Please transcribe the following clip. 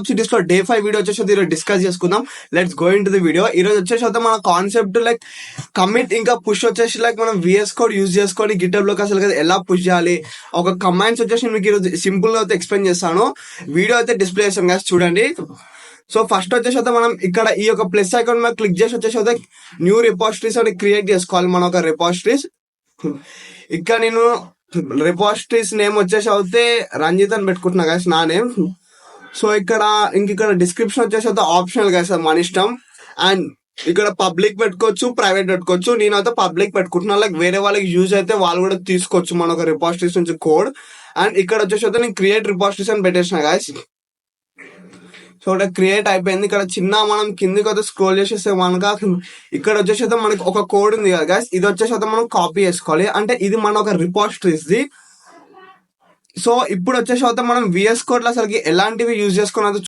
Web series లో day 5 video వచ్చేసి ఈరోజు డిస్కస్ చేసుకుందాం. Let's go in to the video. ఈ రోజు వచ్చేసి అయితే మన కాన్సెప్ట్ లైక్ కమిట్ ఇంకా పుష్ వచ్చేసి లైక్ మనం VS కోడ్ యూజ్ చేసుకొని గిటబ్ లోకి అసలు ఎలా పుష్ చేయాలి, ఒక కమాండ్స్ వచ్చేసి మీకు ఈరోజు సింపుల్ గా అయితే ఎక్స్ప్లెయిన్ చేస్తాను. వీడియో అయితే డిస్ప్లే చేస్తాం guys, చూడండి. సో ఫస్ట్ వచ్చేసి అయితే మనం ఇక్కడ ఈ యొక్క ప్లస్ ఐకాన్ మీద క్లిక్ చేసి వచ్చేసి అయితే న్యూ రిపోజిటరీస్ అని క్రియేట్ చేసుకోవాలి. మన ఒక రిపోజిటరీస్ ఇక్కడ నేను రిపోజిటరీస్ నేమ్ వచ్చేసి అయితే రంజిత్ అని పెట్టుకుంటున్నా guys, నా నేమ్. సో ఇక్కడ డిస్క్రిప్షన్ వచ్చేసి అయితే ఆప్షనల్ guys, మన ఇష్టం. అండ్ ఇక్కడ పబ్లిక్ పెట్టుకోవచ్చు, ప్రైవేట్ పెట్టుకోవచ్చు. నేనైతే పబ్లిక్ పెట్టుకుంటున్నా, లైక్ వేరే వాళ్ళకి యూజ్ అయితే వాళ్ళు కూడా తీసుకోవచ్చు మన ఒక రిపోజిటరీస్ నుంచి కోడ్. అండ్ ఇక్కడ వచ్చేసి అయితే నేను క్రియేట్ రిపోజిటరీస్ అని పెట్టేసిన guys. సో ఇక్కడ క్రియేట్ అయిపోయింది. ఇక్కడ చిన్న మనం కిందికి అయితే స్క్రోల్ చేసేస్తే మనక ఇక్కడ వచ్చేసి అయితే మనకి ఒక కోడ్ ఉంది కదా guys, ఇది వచ్చేసి అయితే మనం కాపీ చేసుకోవాలి. అంటే ఇది మన ఒక రిపోజిటరీస్ ది. సో ఇప్పుడు వచ్చేసి అయితే మనం VS కోడ్ లో అసలు ఎలాంటివి యూజ్ చేసుకుని